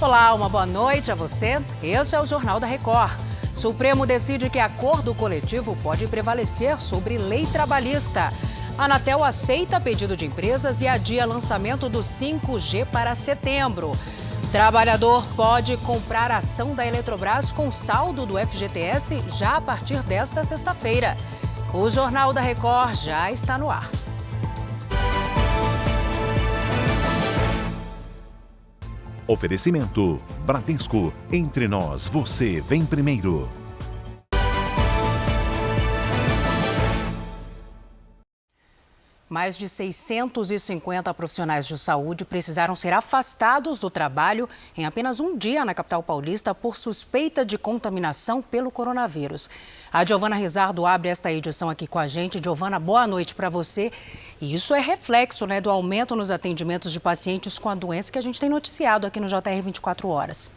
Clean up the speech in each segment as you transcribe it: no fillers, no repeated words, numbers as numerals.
Olá, uma boa noite a você. Esse é o Jornal da Record. Supremo decide que acordo coletivo pode prevalecer sobre lei trabalhista. A Anatel aceita pedido de empresas e adia lançamento do 5G para setembro. Trabalhador pode comprar ação da Eletrobras com saldo do FGTS já a partir desta sexta-feira. O Jornal da Record já está no ar. Oferecimento Bradesco. Entre nós, você vem primeiro. Mais de 650 profissionais de saúde precisaram ser afastados do trabalho em apenas um dia na capital paulista por suspeita de contaminação pelo coronavírus. A Giovana Rizardo abre esta edição aqui com a gente. Giovana, boa noite para você. E isso é reflexo, do aumento nos atendimentos de pacientes com a doença que a gente tem noticiado aqui no JR 24 Horas.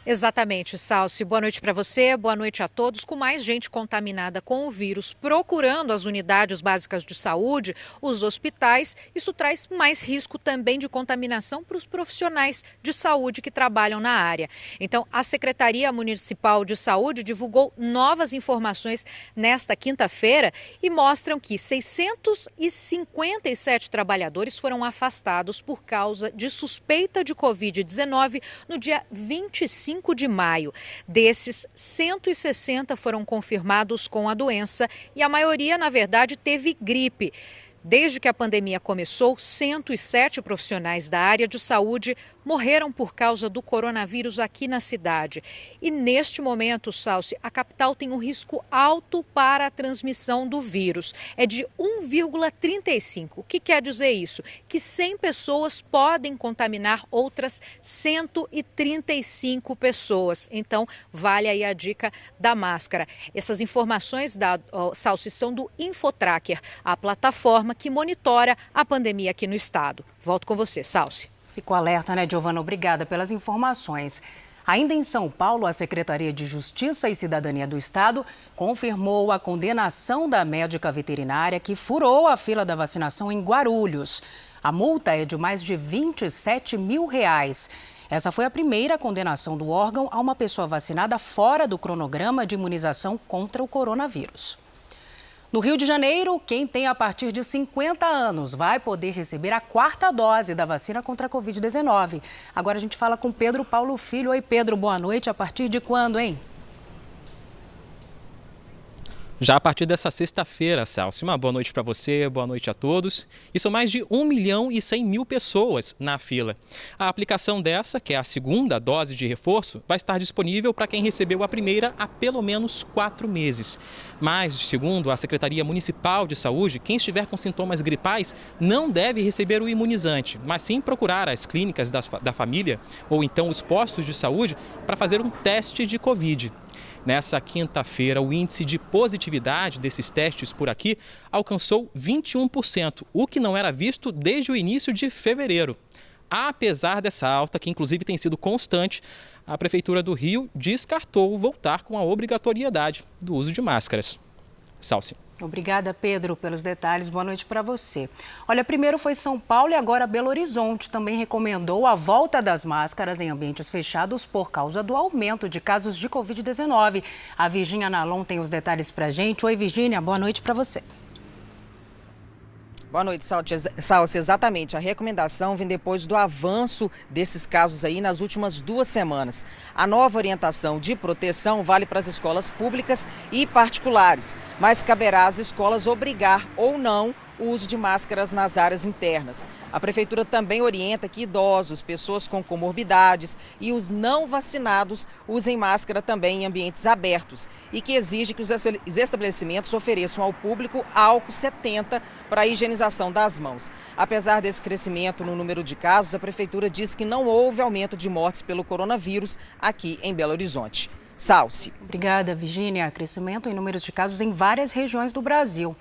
Exatamente, Salsi. Boa noite para você, boa noite a todos. Com mais gente contaminada com o vírus procurando as unidades básicas de saúde, os hospitais, isso traz mais risco também de contaminação para os profissionais de saúde que trabalham na área. Então, a Secretaria Municipal de Saúde divulgou novas informações nesta quinta-feira e mostram que 657 trabalhadores foram afastados por causa de suspeita de Covid-19 no dia 25 de maio. Desses, 160 foram confirmados com a doença e a maioria, na verdade, teve gripe. Desde que a pandemia começou, 107 profissionais da área de saúde morreram por causa do coronavírus aqui na cidade. E neste momento, Salsi, a capital tem um risco alto para a transmissão do vírus. É de 1,35. O que quer dizer isso? Que 100 pessoas podem contaminar outras 135 pessoas. Então, vale aí a dica da máscara. Essas informações, Salsi, são do Infotracker, a plataforma que monitora a pandemia aqui no estado. Volto com você, Salsi. Ficou alerta, Giovana? Obrigada pelas informações. Ainda em São Paulo, a Secretaria de Justiça e Cidadania do Estado confirmou a condenação da médica veterinária que furou a fila da vacinação em Guarulhos. A multa é de mais de R$27 mil. Essa foi a primeira condenação do órgão a uma pessoa vacinada fora do cronograma de imunização contra o coronavírus. No Rio de Janeiro, quem tem a partir de 50 anos vai poder receber a 4ª dose da vacina contra a Covid-19. Agora a gente fala com Pedro Paulo Filho. Oi, Pedro, boa noite. A partir de quando, hein? Já a partir dessa sexta-feira, Salsi. Uma boa noite para você, boa noite a todos. E são mais de 1.100.000 pessoas na fila. A aplicação dessa, que é a 2ª dose de reforço, vai estar disponível para quem recebeu a primeira há pelo menos 4 meses. Mas, segundo a Secretaria Municipal de Saúde, quem estiver com sintomas gripais não deve receber o imunizante, mas sim procurar as clínicas da família ou então os postos de saúde para fazer um teste de Covid. Nessa quinta-feira, o índice de positividade desses testes por aqui alcançou 21%, o que não era visto desde o início de fevereiro. Apesar dessa alta, que inclusive tem sido constante, a Prefeitura do Rio descartou voltar com a obrigatoriedade do uso de máscaras. Salsi. Obrigada, Pedro, pelos detalhes. Boa noite para você. Olha, primeiro foi São Paulo e agora Belo Horizonte também recomendou a volta das máscaras em ambientes fechados por causa do aumento de casos de Covid-19. A Virgínia Nalon tem os detalhes para a gente. Oi, Virgínia, boa noite para você. Boa noite, Salsi. Exatamente. A recomendação vem depois do avanço desses casos aí nas últimas 2 semanas. A nova orientação de proteção vale para as escolas públicas e particulares, mas caberá às escolas obrigar ou não o uso de máscaras nas áreas internas. A Prefeitura também orienta que idosos, pessoas com comorbidades e os não vacinados usem máscara também em ambientes abertos e que exige que os estabelecimentos ofereçam ao público álcool 70 para a higienização das mãos. Apesar desse crescimento no número de casos, a Prefeitura diz que não houve aumento de mortes pelo coronavírus aqui em Belo Horizonte. Salsi. Obrigada, Virgínia. Crescimento em números de casos em várias regiões do Brasil.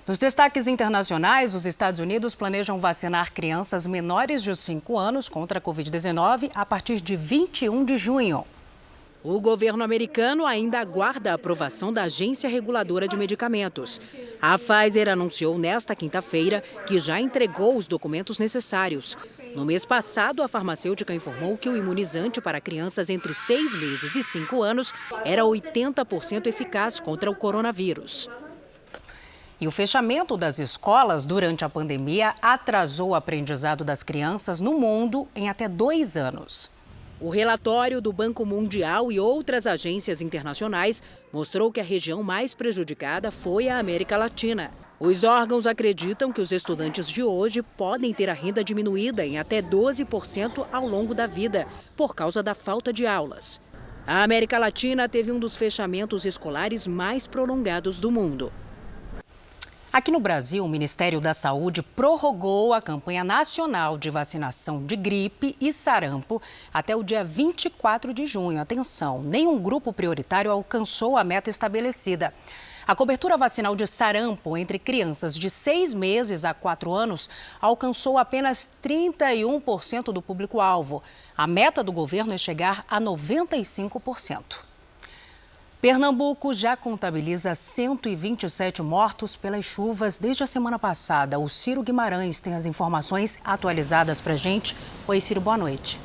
Nos destaques internacionais, os Estados Unidos planejam vacinar crianças menores de 5 anos contra a Covid-19 a partir de 21 de junho. O governo americano ainda aguarda a aprovação da Agência Reguladora de Medicamentos. A Pfizer anunciou nesta quinta-feira que já entregou os documentos necessários. No mês passado, a farmacêutica informou que o imunizante para crianças entre 6 meses e 5 anos era 80% eficaz contra o coronavírus. E o fechamento das escolas durante a pandemia atrasou o aprendizado das crianças no mundo em até 2 anos. O relatório do Banco Mundial e outras agências internacionais mostrou que a região mais prejudicada foi a América Latina. Os órgãos acreditam que os estudantes de hoje podem ter a renda diminuída em até 12% ao longo da vida, por causa da falta de aulas. A América Latina teve um dos fechamentos escolares mais prolongados do mundo. Aqui no Brasil, o Ministério da Saúde prorrogou a campanha nacional de vacinação de gripe e sarampo até o dia 24 de junho. Atenção, nenhum grupo prioritário alcançou a meta estabelecida. A cobertura vacinal de sarampo entre crianças de 6 meses a 4 anos alcançou apenas 31% do público-alvo. A meta do governo é chegar a 95%. Pernambuco já contabiliza 127 mortos pelas chuvas desde a semana passada. O Ciro Guimarães tem as informações atualizadas para a gente. Oi, Ciro, boa noite.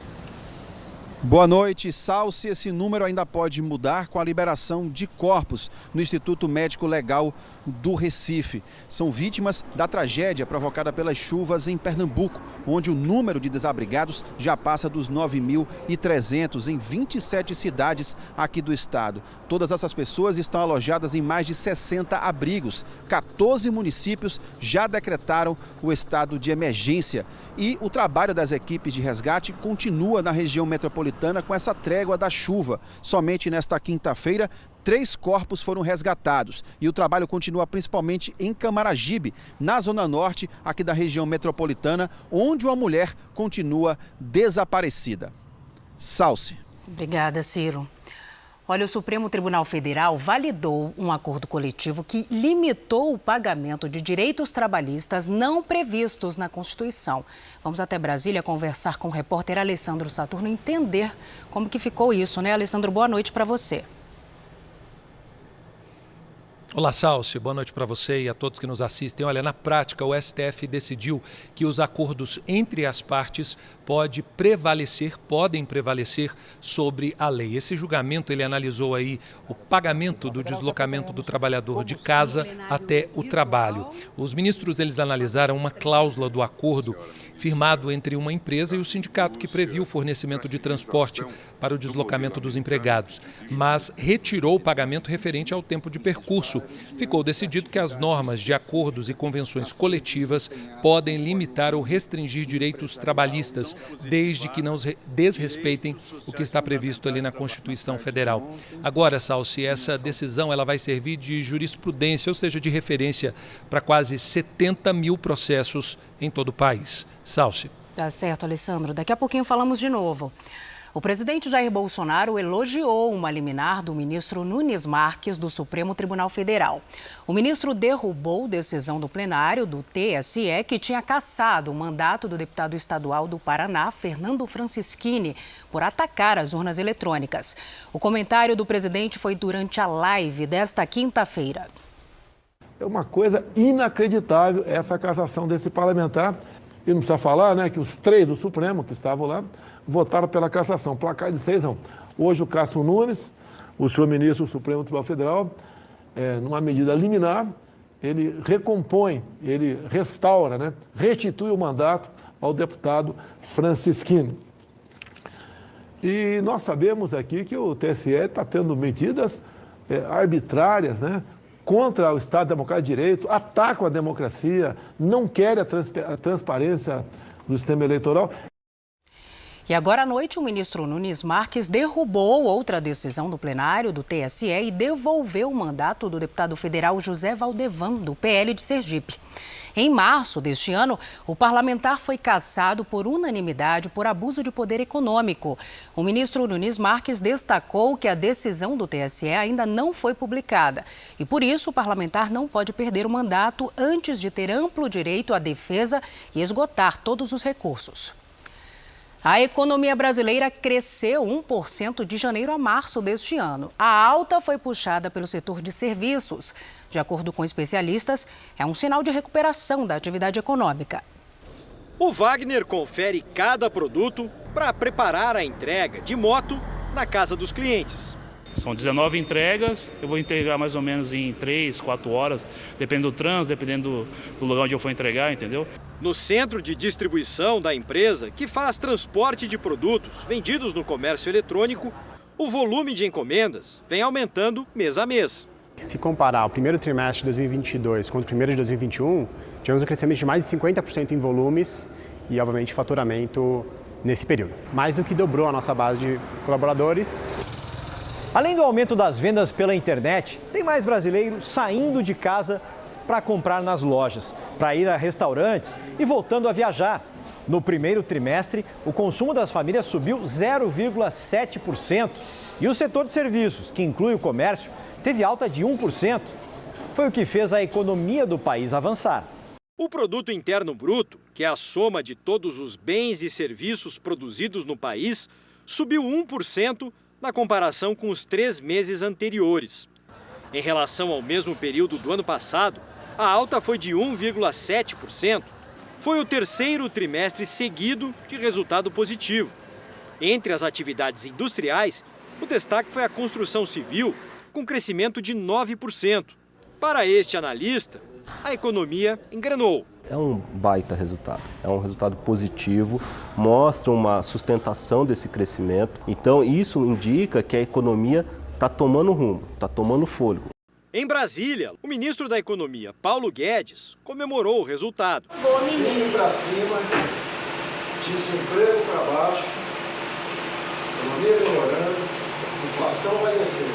Boa noite, Salsi. Esse número ainda pode mudar com a liberação de corpos no Instituto Médico Legal do Recife. São vítimas da tragédia provocada pelas chuvas em Pernambuco, onde o número de desabrigados já passa dos 9.300 em 27 cidades aqui do estado. Todas essas pessoas estão alojadas em mais de 60 abrigos. 14 municípios já decretaram o estado de emergência. E o trabalho das equipes de resgate continua na região metropolitana com essa trégua da chuva. Somente nesta quinta-feira, 3 corpos foram resgatados e o trabalho continua principalmente em Camaragibe, na zona norte aqui da região metropolitana, onde uma mulher continua desaparecida. Salsi. Obrigada, Ciro. Olha, o Supremo Tribunal Federal validou um acordo coletivo que limitou o pagamento de direitos trabalhistas não previstos na Constituição. Vamos até Brasília conversar com o repórter Alessandro Saturno, entender como que ficou isso, né? Alessandro, boa noite para você. Olá, Salsi. Boa noite para você e a todos que nos assistem. Olha, na prática, o STF decidiu que os acordos entre as partes podem prevalecer sobre a lei. Esse julgamento, ele analisou aí o pagamento do deslocamento do trabalhador de casa até o trabalho. Os ministros, eles analisaram uma cláusula do acordo firmado entre uma empresa e o sindicato que previu o fornecimento de transporte para o deslocamento dos empregados, mas retirou o pagamento referente ao tempo de percurso. Ficou decidido que as normas de acordos e convenções coletivas podem limitar ou restringir direitos trabalhistas, desde que não desrespeitem o que está previsto ali na Constituição Federal. Agora, Salsi, essa decisão ela vai servir de jurisprudência, ou seja, de referência para quase 70 mil processos em todo o país. Salsi. Tá certo, Alessandro. Daqui a pouquinho falamos de novo. O presidente Jair Bolsonaro elogiou uma liminar do ministro Nunes Marques do Supremo Tribunal Federal. O ministro derrubou decisão do plenário do TSE que tinha cassado o mandato do deputado estadual do Paraná, Fernando Francischini, por atacar as urnas eletrônicas. O comentário do presidente foi durante a live desta quinta-feira. É uma coisa inacreditável essa cassação desse parlamentar. E não precisa falar, né, que os 3 do Supremo que estavam lá votaram pela cassação, placar de 6-1. Hoje o Cássio Nunes, o senhor ministro do Supremo Tribunal Federal, numa medida liminar, ele recompõe, ele restaura, né, restitui o mandato ao deputado Francischini. E nós sabemos aqui que o TSE está tendo medidas arbitrárias, né, contra o Estado Democrático de Direito, atacam a democracia, não querem a transparência do sistema eleitoral. E agora à noite, o ministro Nunes Marques derrubou outra decisão do plenário do TSE e devolveu o mandato do deputado federal José Valdevan, do PL de Sergipe. Em março deste ano, o parlamentar foi cassado por unanimidade por abuso de poder econômico. O ministro Nunes Marques destacou que a decisão do TSE ainda não foi publicada e, por isso, o parlamentar não pode perder o mandato antes de ter amplo direito à defesa e esgotar todos os recursos. A economia brasileira cresceu 1% de janeiro a março deste ano. A alta foi puxada pelo setor de serviços. De acordo com especialistas, é um sinal de recuperação da atividade econômica. O Wagner confere cada produto para preparar a entrega de moto na casa dos clientes. São 19 entregas, eu vou entregar mais ou menos em 3, 4 horas, dependendo do trânsito, dependendo do lugar onde eu for entregar, entendeu? No centro de distribuição da empresa, que faz transporte de produtos vendidos no comércio eletrônico, o volume de encomendas vem aumentando mês a mês. Se comparar o primeiro trimestre de 2022 com o primeiro de 2021, tivemos um crescimento de mais de 50% em volumes e, obviamente, faturamento nesse período. Mais do que dobrou a nossa base de colaboradores. Além do aumento das vendas pela internet, tem mais brasileiros saindo de casa para comprar nas lojas, para ir a restaurantes e voltando a viajar. No primeiro trimestre, o consumo das famílias subiu 0,7% e o setor de serviços, que inclui o comércio, teve alta de 1%. Foi o que fez a economia do país avançar. O Produto Interno Bruto, que é a soma de todos os bens e serviços produzidos no país, subiu 1% na comparação com os 3 meses anteriores. Em relação ao mesmo período do ano passado, a alta foi de 1,7%. Foi o terceiro trimestre seguido de resultado positivo. Entre as atividades industriais, o destaque foi a construção civil, com crescimento de 9%. Para este analista, a economia engrenou. É um baita resultado, é um resultado positivo, mostra uma sustentação desse crescimento. Então isso indica que a economia está tomando rumo, está tomando fôlego. Em Brasília, o ministro da Economia, Paulo Guedes, comemorou o resultado. Vem para cima, desemprego para baixo, economia melhorando, inflação vai descer.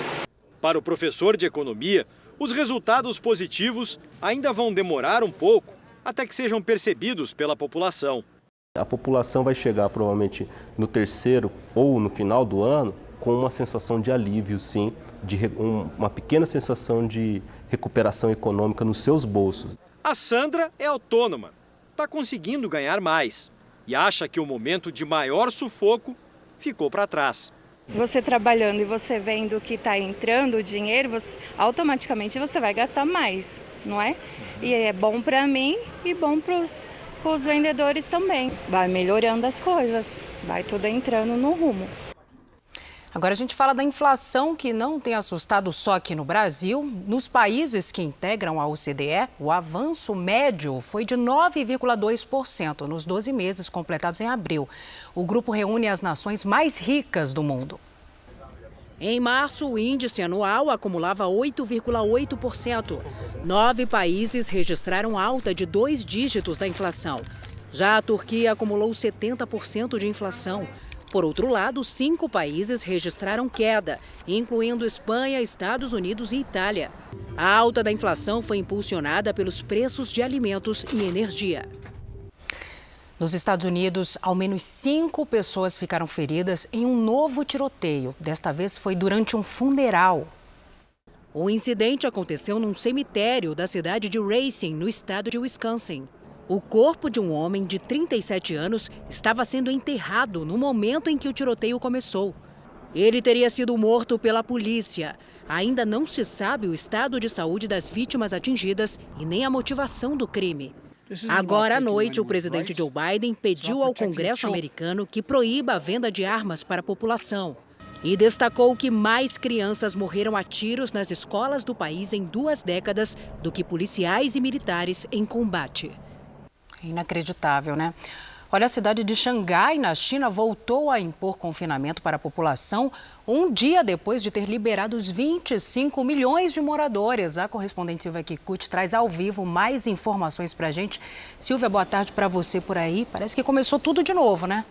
Para o professor de economia, os resultados positivos ainda vão demorar um pouco até que sejam percebidos pela população. A população vai chegar provavelmente no terceiro ou no final do ano com uma sensação de alívio, sim, uma pequena sensação de recuperação econômica nos seus bolsos. A Sandra é autônoma, está conseguindo ganhar mais e acha que o momento de maior sufoco ficou para trás. Você trabalhando e você vendo que está entrando o dinheiro, automaticamente você vai gastar mais, não é? E é bom para mim e bom para os vendedores também. Vai melhorando as coisas, vai tudo entrando no rumo. Agora a gente fala da inflação, que não tem assustado só aqui no Brasil. Nos países que integram a OCDE, o avanço médio foi de 9,2% nos 12 meses completados em abril. O grupo reúne as nações mais ricas do mundo. Em março, o índice anual acumulava 8,8%. 9 países registraram alta de 2 dígitos da inflação. Já a Turquia acumulou 70% de inflação. Por outro lado, 5 países registraram queda, incluindo Espanha, Estados Unidos e Itália. A alta da inflação foi impulsionada pelos preços de alimentos e energia. Nos Estados Unidos, ao menos 5 pessoas ficaram feridas em um novo tiroteio. Desta vez foi durante um funeral. O incidente aconteceu num cemitério da cidade de Racine, no estado de Wisconsin. O corpo de um homem de 37 anos estava sendo enterrado no momento em que o tiroteio começou. Ele teria sido morto pela polícia. Ainda não se sabe o estado de saúde das vítimas atingidas e nem a motivação do crime. Agora à noite, o presidente Joe Biden pediu ao Congresso americano que proíba a venda de armas para a população. E destacou que mais crianças morreram a tiros nas escolas do país em 2 décadas do que policiais e militares em combate. Inacreditável, né? Olha, a cidade de Xangai, na China, voltou a impor confinamento para a população um dia depois de ter liberado os 25 milhões de moradores. A correspondente Silvia Kikuchi traz ao vivo mais informações para a gente. Silvia, boa tarde para você por aí. Parece que começou tudo de novo, né?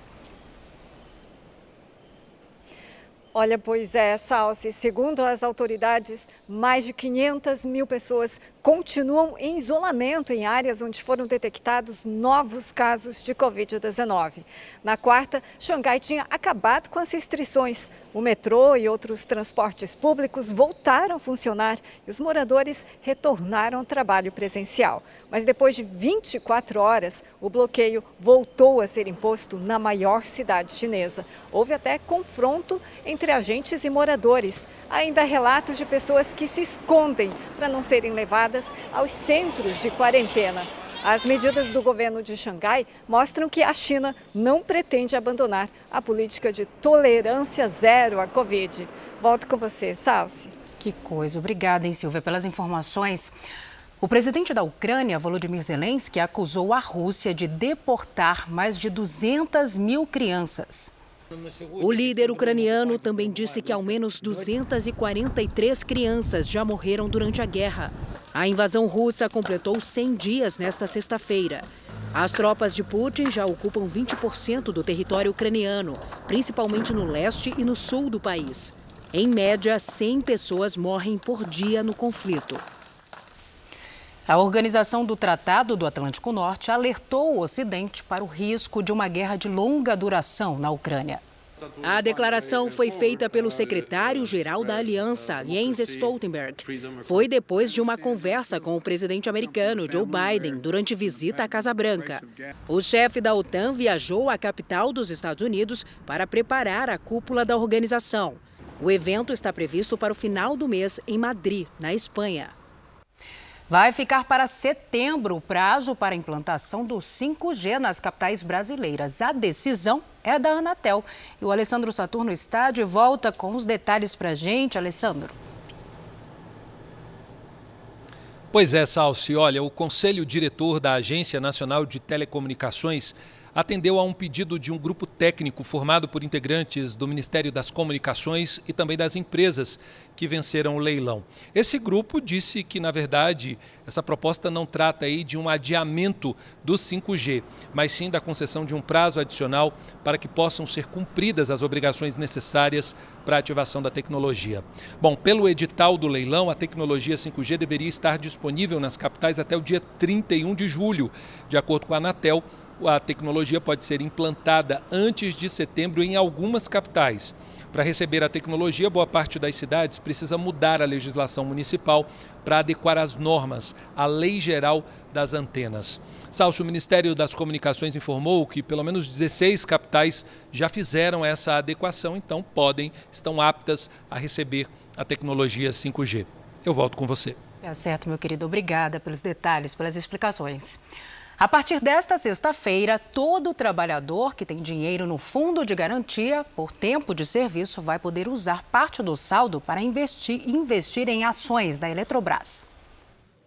Olha, pois é, Salsi, segundo as autoridades, mais de 500 mil pessoas continuam em isolamento em áreas onde foram detectados novos casos de Covid-19. Na quarta, Xangai tinha acabado com as restrições. O metrô e outros transportes públicos voltaram a funcionar e os moradores retornaram ao trabalho presencial. Mas depois de 24 horas, o bloqueio voltou a ser imposto na maior cidade chinesa. Houve até confronto entre agentes e moradores. Ainda há relatos de pessoas que se escondem para não serem levadas aos centros de quarentena. As medidas do governo de Xangai mostram que a China não pretende abandonar a política de tolerância zero à Covid. Volto com você, Salsi. Que coisa. Obrigada, hein, Silvia, pelas informações. O presidente da Ucrânia, Volodymyr Zelensky, acusou a Rússia de deportar mais de 200 mil crianças. O líder ucraniano também disse que ao menos 243 crianças já morreram durante a guerra. A invasão russa completou 100 dias nesta sexta-feira. As tropas de Putin já ocupam 20% do território ucraniano, principalmente no leste e no sul do país. Em média, 100 pessoas morrem por dia no conflito. A Organização do Tratado do Atlântico Norte alertou o Ocidente para o risco de uma guerra de longa duração na Ucrânia. A declaração foi feita pelo secretário-geral da Aliança, Jens Stoltenberg. Foi depois de uma conversa com o presidente americano, Joe Biden, durante visita à Casa Branca. O chefe da OTAN viajou à capital dos Estados Unidos para preparar a cúpula da organização. O evento está previsto para o final do mês em Madrid, na Espanha. Vai ficar para setembro o prazo para a implantação do 5G nas capitais brasileiras. A decisão é da Anatel. E o Alessandro Saturno está de volta com os detalhes para a gente. Alessandro. Pois é, Salsi. Olha, o Conselho Diretor da Agência Nacional de Telecomunicações atendeu a um pedido de um grupo técnico formado por integrantes do Ministério das Comunicações e também das empresas que venceram o leilão. Esse grupo disse que, na verdade, essa proposta não trata aí de um adiamento do 5G, mas sim da concessão de um prazo adicional para que possam ser cumpridas as obrigações necessárias para a ativação da tecnologia. Bom, pelo edital do leilão, a tecnologia 5G deveria estar disponível nas capitais até o dia 31 de julho. De acordo com a Anatel, a tecnologia pode ser implantada antes de setembro em algumas capitais. Para receber a tecnologia, boa parte das cidades precisa mudar a legislação municipal para adequar as normas à Lei Geral das Antenas. Salso, o Ministério das Comunicações informou que pelo menos 16 capitais já fizeram essa adequação, então estão aptas a receber a tecnologia 5G. Eu volto com você. Tá certo, meu querido. Obrigada pelos detalhes, pelas explicações. A partir desta sexta-feira, todo trabalhador que tem dinheiro no fundo de garantia por tempo de serviço vai poder usar parte do saldo para investir em ações da Eletrobras.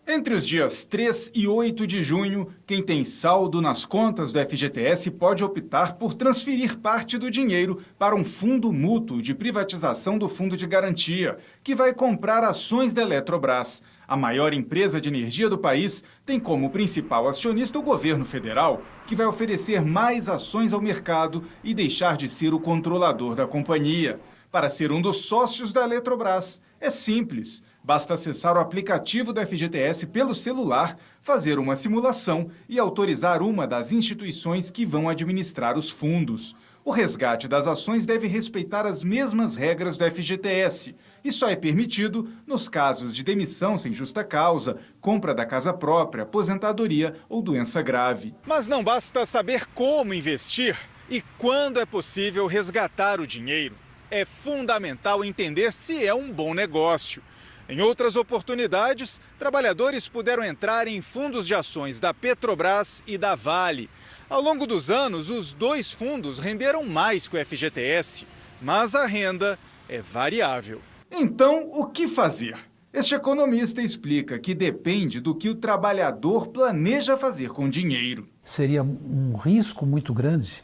Entre os dias 3 e 8 de junho, quem tem saldo nas contas do FGTS pode optar por transferir parte do dinheiro para um fundo mútuo de privatização do fundo de garantia, que vai comprar ações da Eletrobras. A maior empresa de energia do país tem como principal acionista o governo federal, que vai oferecer mais ações ao mercado e deixar de ser o controlador da companhia. Para ser um dos sócios da Eletrobras, é simples. Basta acessar o aplicativo do FGTS pelo celular, fazer uma simulação e autorizar uma das instituições que vão administrar os fundos. O resgate das ações deve respeitar as mesmas regras do FGTS e só é permitido nos casos de demissão sem justa causa, compra da casa própria, aposentadoria ou doença grave. Mas não basta saber como investir e quando é possível resgatar o dinheiro. É fundamental entender se é um bom negócio. Em outras oportunidades, trabalhadores puderam entrar em fundos de ações da Petrobras e da Vale. Ao longo dos anos, os dois fundos renderam mais que o FGTS, mas a renda é variável. Então, o que fazer? Este economista explica que depende do que o trabalhador planeja fazer com o dinheiro. Seria um risco muito grande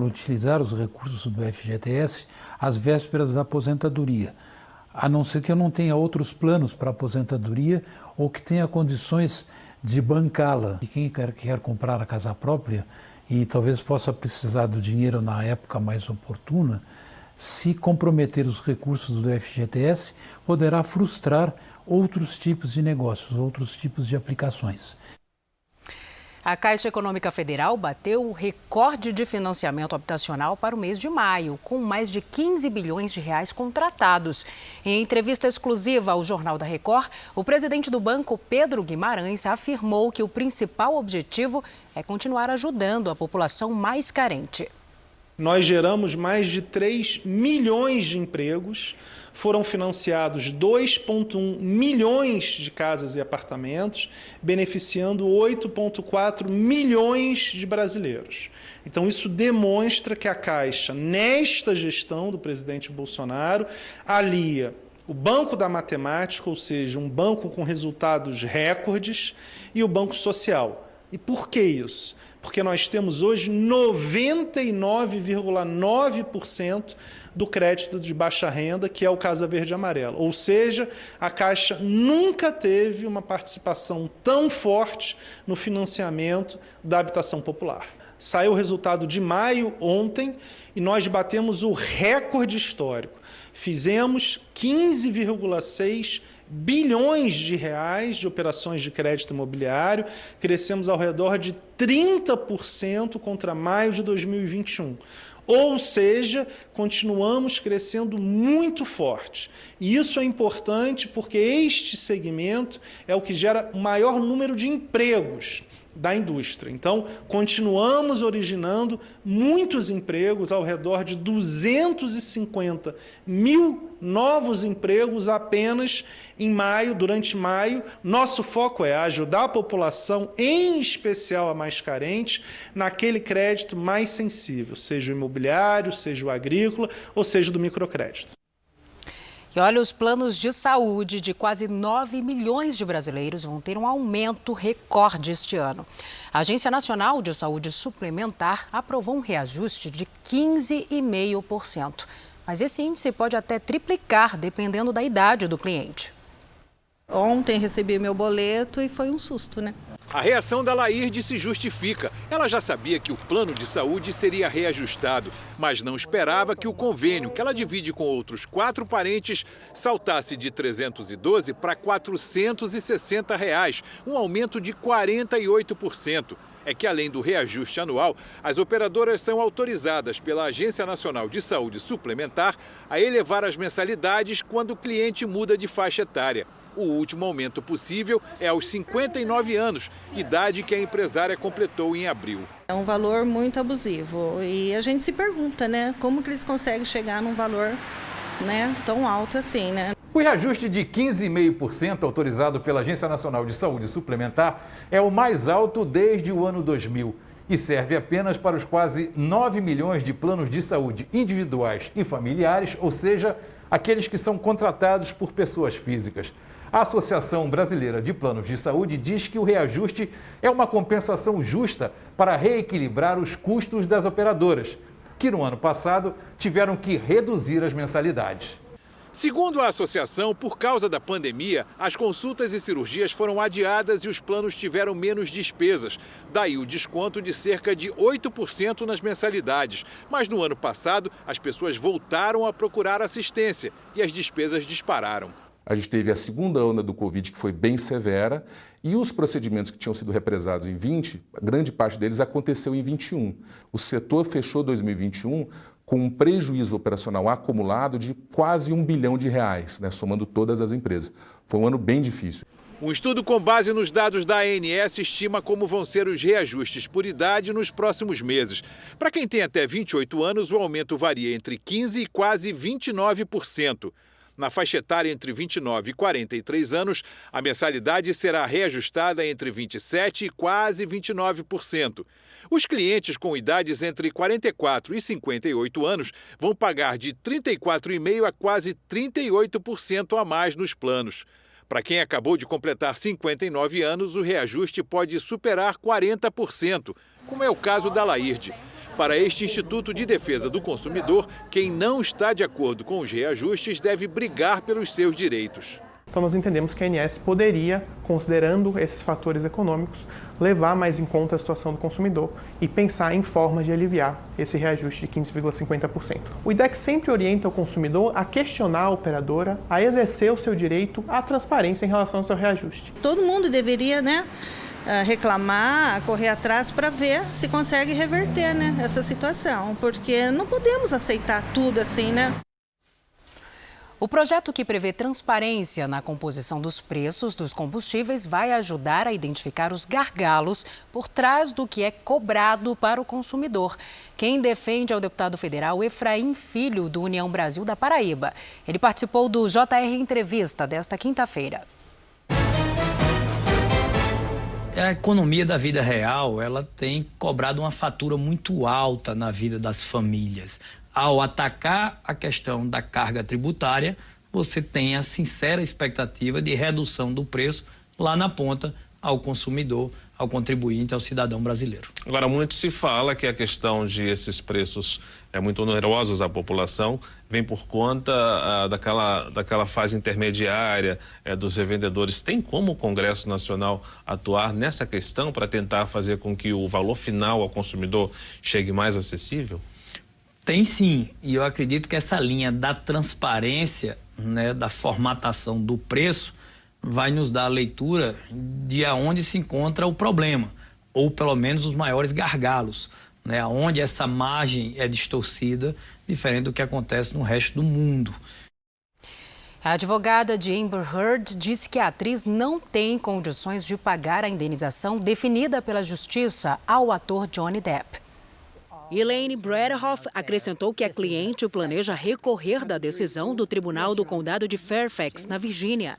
utilizar os recursos do FGTS às vésperas da aposentadoria, a não ser que eu não tenha outros planos para aposentadoria ou que tenha condições de bancá-la. E quem quer comprar a casa própria e talvez possa precisar do dinheiro na época mais oportuna, se comprometer os recursos do FGTS, poderá frustrar outros tipos de negócios, outros tipos de aplicações. A Caixa Econômica Federal bateu o recorde de financiamento habitacional para o mês de maio, com mais de 15 bilhões de reais contratados. Em entrevista exclusiva ao Jornal da Record, o presidente do banco, Pedro Guimarães, afirmou que o principal objetivo é continuar ajudando a população mais carente. Nós geramos mais de 3 milhões de empregos, foram financiados 2,1 milhões de casas e apartamentos, beneficiando 8,4 milhões de brasileiros. Então, isso demonstra que a Caixa, nesta gestão do presidente Bolsonaro, alia o Banco da Matemática, ou seja, um banco com resultados recordes, e o Banco Social. E por que isso? Porque nós temos hoje 99,9% do crédito de baixa renda, que é o Casa Verde e Amarelo. Ou seja, a Caixa nunca teve uma participação tão forte no financiamento da habitação popular. Saiu o resultado de maio ontem e nós batemos o recorde histórico. Fizemos 15,6 bilhões de reais de operações de crédito imobiliário, crescemos ao redor de 30% contra maio de 2021. Ou seja, continuamos crescendo muito forte. E isso é importante porque este segmento é o que gera o maior número de empregos da indústria. Então, continuamos originando muitos empregos, ao redor de 250 mil novos empregos apenas em maio, durante maio. Nosso foco é ajudar a população, em especial a mais carente, naquele crédito mais sensível, seja o imobiliário, seja o agrícola ou seja do microcrédito. E olha, os planos de saúde de quase 9 milhões de brasileiros vão ter um aumento recorde este ano. A Agência Nacional de Saúde Suplementar aprovou um reajuste de 15,5%. Mas esse índice pode até triplicar, dependendo da idade do cliente. Ontem recebi meu boleto e foi um susto, né? A reação da Laírde se justifica. Ela já sabia que o plano de saúde seria reajustado, mas não esperava que o convênio, que ela divide com outros 4 parentes, saltasse de R$ 312 para R$ 460, um aumento de 48%. É que, além do reajuste anual, as operadoras são autorizadas pela Agência Nacional de Saúde Suplementar a elevar as mensalidades quando o cliente muda de faixa etária. O último aumento possível é aos 59 anos, idade que a empresária completou em abril. É um valor muito abusivo e a gente se pergunta, né, como que eles conseguem chegar num valor, né, tão alto assim, né? O reajuste de 15,5% autorizado pela Agência Nacional de Saúde Suplementar é o mais alto desde o ano 2000 e serve apenas para os quase 9 milhões de planos de saúde individuais e familiares, ou seja, aqueles que são contratados por pessoas físicas. A Associação Brasileira de Planos de Saúde diz que o reajuste é uma compensação justa para reequilibrar os custos das operadoras, que no ano passado tiveram que reduzir as mensalidades. Segundo a associação, por causa da pandemia, as consultas e cirurgias foram adiadas e os planos tiveram menos despesas. Daí o desconto de cerca de 8% nas mensalidades. Mas no ano passado, as pessoas voltaram a procurar assistência e as despesas dispararam. A gente teve a segunda onda do Covid, que foi bem severa, e os procedimentos que tinham sido represados em 20, grande parte deles aconteceu em 21. O setor fechou 2021 com um prejuízo operacional acumulado de quase R$1 bilhão, né, somando todas as empresas. Foi um ano bem difícil. Um estudo com base nos dados da ANS estima como vão ser os reajustes por idade nos próximos meses. Para quem tem até 28 anos, o aumento varia entre 15% e quase 29%. Na faixa etária entre 29 e 43 anos, a mensalidade será reajustada entre 27% e quase 29%. Os clientes com idades entre 44 e 58 anos vão pagar de 34,5% a quase 38% a mais nos planos. Para quem acabou de completar 59 anos, o reajuste pode superar 40%, como é o caso da Laírde. Para este Instituto de Defesa do Consumidor, quem não está de acordo com os reajustes deve brigar pelos seus direitos. Então nós entendemos que a ANS poderia, considerando esses fatores econômicos, levar mais em conta a situação do consumidor e pensar em formas de aliviar esse reajuste de 15,50%. O IDEC sempre orienta o consumidor a questionar a operadora, a exercer o seu direito à transparência em relação ao seu reajuste. Todo mundo deveria, reclamar, correr atrás para ver se consegue reverter, essa situação, porque não podemos aceitar tudo assim, O projeto que prevê transparência na composição dos preços dos combustíveis vai ajudar a identificar os gargalos por trás do que é cobrado para o consumidor. Quem defende é o deputado federal Efraim Filho, do União Brasil da Paraíba. Ele participou do JR Entrevista desta quinta-feira. A economia da vida real, ela tem cobrado uma fatura muito alta na vida das famílias. Ao atacar a questão da carga tributária, você tem a sincera expectativa de redução do preço lá na ponta ao consumidor, ao contribuinte, ao cidadão brasileiro. Agora, muito se fala que a questão de esses preços muito onerosos à população vem por conta daquela fase intermediária dos revendedores. Tem como o Congresso Nacional atuar nessa questão para tentar fazer com que o valor final ao consumidor chegue mais acessível? Tem sim, e eu acredito que essa linha da transparência, da formatação do preço, vai nos dar a leitura de aonde se encontra o problema, ou pelo menos os maiores gargalos, onde essa margem é distorcida, diferente do que acontece no resto do mundo. A advogada de Amber Heard disse que a atriz não tem condições de pagar a indenização definida pela justiça ao ator Johnny Depp. Elaine Bredehoff acrescentou que a cliente planeja recorrer da decisão do Tribunal do Condado de Fairfax, na Virgínia.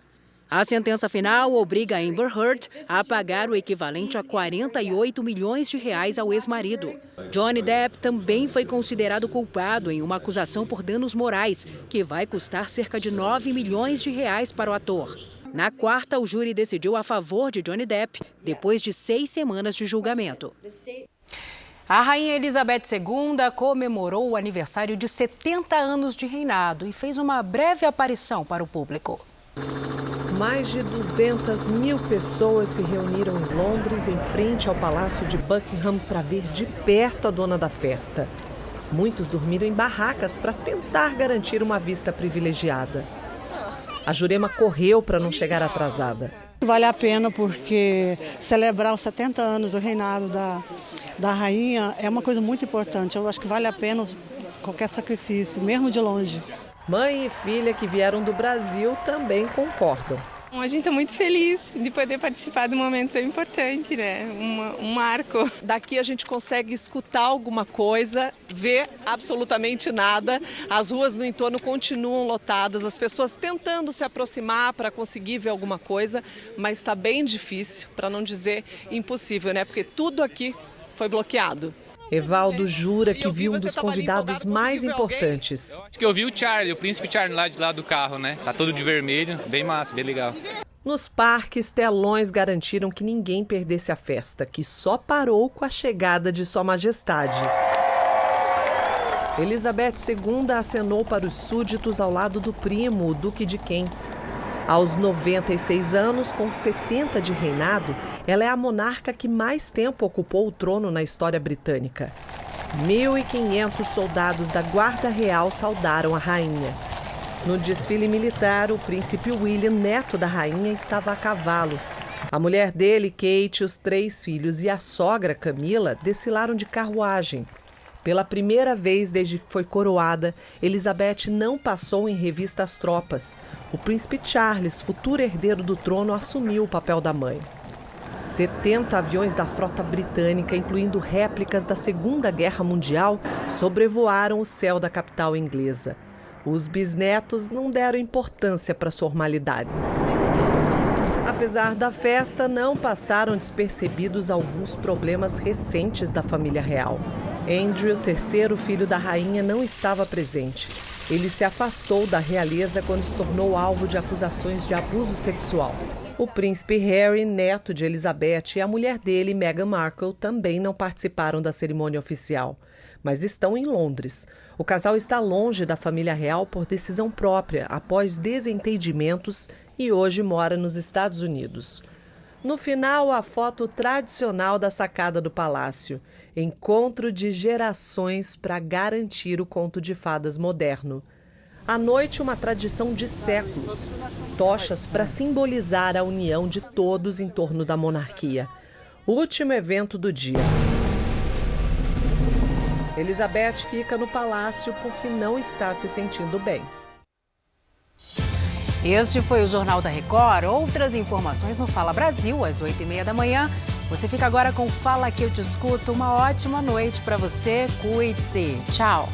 A sentença final obriga a Amber Heard a pagar o equivalente a 48 milhões de reais ao ex-marido. Johnny Depp também foi considerado culpado em uma acusação por danos morais, que vai custar cerca de 9 milhões de reais para o ator. Na quarta, o júri decidiu a favor de Johnny Depp, depois de 6 semanas de julgamento. A rainha Elizabeth II comemorou o aniversário de 70 anos de reinado e fez uma breve aparição para o público. Mais de 200 mil pessoas se reuniram em Londres, em frente ao Palácio de Buckingham, para ver de perto a dona da festa. Muitos dormiram em barracas para tentar garantir uma vista privilegiada. A Jurema correu para não chegar atrasada. Vale a pena porque celebrar os 70 anos do reinado da rainha é uma coisa muito importante. Eu acho que vale a pena qualquer sacrifício, mesmo de longe. Mãe e filha que vieram do Brasil também concordam. A gente está muito feliz de poder participar de um momento tão importante, um marco. Daqui a gente consegue escutar alguma coisa, ver absolutamente nada. As ruas no entorno continuam lotadas, as pessoas tentando se aproximar para conseguir ver alguma coisa, mas está bem difícil, para não dizer impossível, porque tudo aqui foi bloqueado. Evaldo jura que viu um dos convidados mais importantes. Acho que eu vi o Charlie, o príncipe Charlie lá de lado do carro, Tá todo de vermelho, bem massa, bem legal. Nos parques, telões garantiram que ninguém perdesse a festa, que só parou com a chegada de Sua Majestade. Elizabeth II acenou para os súditos ao lado do primo, o Duque de Kent. Aos 96 anos, com 70 de reinado, ela é a monarca que mais tempo ocupou o trono na história britânica. 1.500 soldados da Guarda Real saudaram a rainha. No desfile militar, o príncipe William, neto da rainha, estava a cavalo. A mulher dele, Kate, os 3 filhos e a sogra, Camila, desfilaram de carruagem. Pela primeira vez desde que foi coroada, Elizabeth não passou em revista as tropas. O príncipe Charles, futuro herdeiro do trono, assumiu o papel da mãe. 70 aviões da frota britânica, incluindo réplicas da Segunda Guerra Mundial, sobrevoaram o céu da capital inglesa. Os bisnetos não deram importância para as formalidades. Apesar da festa, não passaram despercebidos alguns problemas recentes da família real. Andrew, terceiro filho da rainha, não estava presente. Ele se afastou da realeza quando se tornou alvo de acusações de abuso sexual. O príncipe Harry, neto de Elizabeth, e a mulher dele, Meghan Markle, também não participaram da cerimônia oficial, mas estão em Londres. O casal está longe da família real por decisão própria, após desentendimentos, e hoje mora nos Estados Unidos. No final, a foto tradicional da sacada do palácio. Encontro de gerações para garantir o conto de fadas moderno. À noite, uma tradição de séculos. Tochas para simbolizar a união de todos em torno da monarquia. Último evento do dia. Elizabeth fica no palácio porque não está se sentindo bem. Este foi o Jornal da Record. Outras informações no Fala Brasil, às 8h30 da manhã. Você fica agora com Fala Que Eu Te Escuto. Uma ótima noite para você. Cuide-se. Tchau.